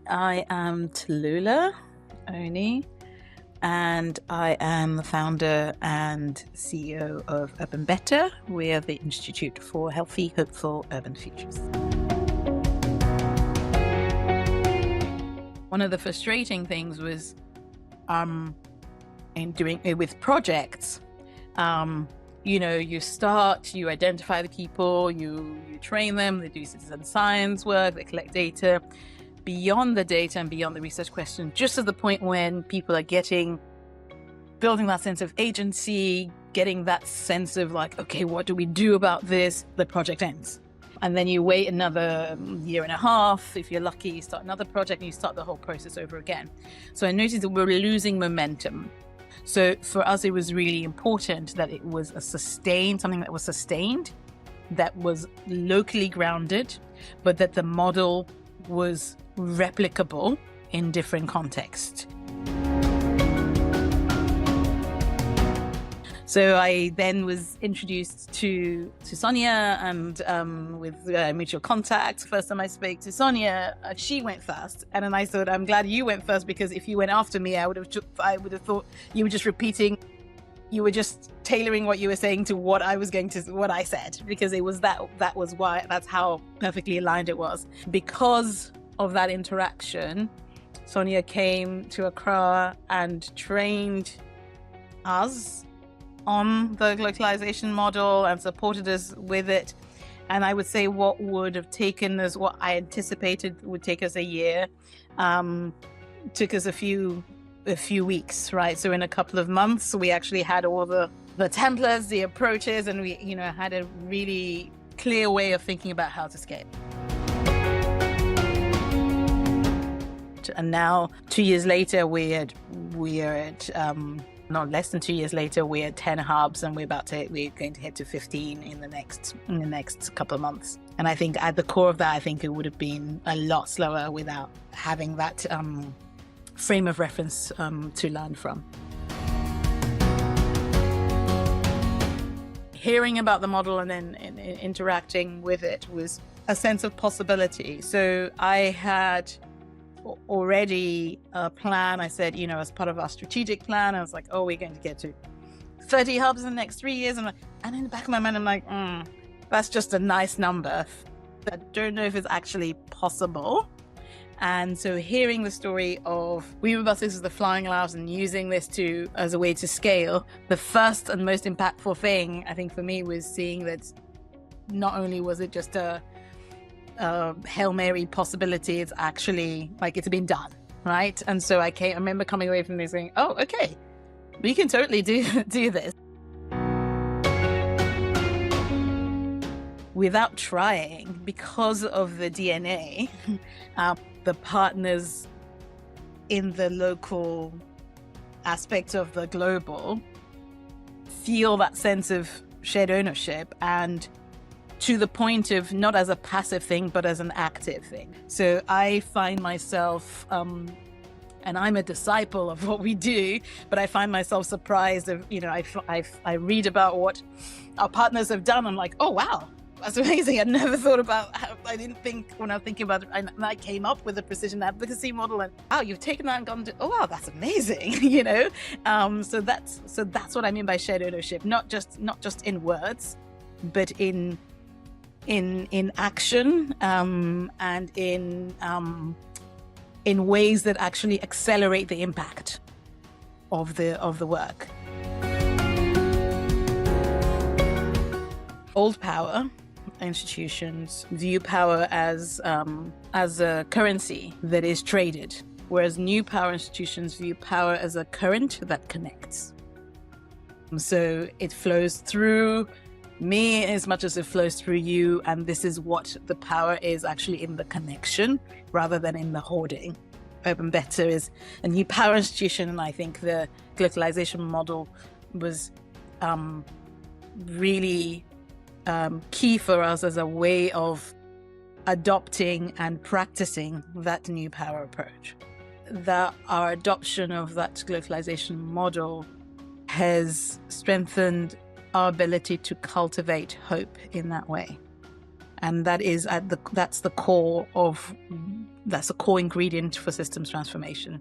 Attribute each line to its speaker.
Speaker 1: I am Tolu Oni, and I am the founder and CEO of UrbanBetter. We are the Institute for Healthy, Hopeful Urban Futures. One of the frustrating things was in doing it with projects. You start, you identify the people, you train them, they do citizen science work, they collect data. Beyond the data and beyond the research question, just at the point when people are building that sense of agency, getting that sense of like, okay, what do we do about this? The project ends. And then you wait another year and a half. If you're lucky, you start another project and you start the whole process over again. So I noticed that we're losing momentum. So for us, it was really important that it was something that was sustained, that was locally grounded, but that the model was replicable in different contexts. So I then was introduced to Sonja, and with mutual contacts. First time I spoke to Sonja, she went first, and then I thought, I'm glad you went first, because if you went after me, I would have thought you were just repeating, you were just tailoring what you were saying to what I said, because it was that's how perfectly aligned it was. Because of that interaction, Sonja came to Accra and trained us on the glocalization model and supported us with it. And I would say what would have taken us, what I anticipated would take us a year, took us a few weeks, right? So in a couple of months, we actually had all the templates, the approaches, and we, had a really clear way of thinking about how to scale. And now, 2 years later, we are at not less than 2 years later, we're at 10 hubs, and we're going to head to 15 in the next couple of months. And I think at the core of that, I think it would have been a lot slower without having that frame of reference to learn from. Hearing about the model and then interacting with it was a sense of possibility. So I had already a plan. I said, as part of our strategic plan, I was like, we're going to get to 30 hubs in the next 3 years. And in the back of my mind, I'm like, that's just a nice number. I don't know if it's actually possible. And so hearing the story of WeRobotics as the flying labs and using this as a way to scale, the first and most impactful thing, I think, for me, was seeing that not only was it just a Hail Mary possibility, it's actually it's been done, right? And so I remember coming away from this saying, okay, we can totally do this. Without trying, because of the DNA, the partners in the local aspect of the global feel that sense of shared ownership, and to the point of not as a passive thing, but as an active thing. So I find myself, and I'm a disciple of what we do, but I find myself surprised of, I read about what our partners have done. I'm like, oh, wow, that's amazing. I never thought about I didn't think when I was thinking about it, and I came up with a precision advocacy model, and you've taken that and gone to, wow, that's amazing, So that's what I mean by shared ownership, not just in words, but in action, and in ways that actually accelerate the impact of the work. Old power institutions view power as a currency that is traded, whereas new power institutions view power as a current that connects. So it flows through me as much as it flows through you, and this is what the power is, actually in the connection rather than in the hoarding. UrbanBetter is a new power institution, and I think the glocalization model was really key for us as a way of adopting and practicing that new power approach. That our adoption of that glocalization model has strengthened our ability to cultivate hope in that way. And that is that's the core of that's a core ingredient for systems transformation.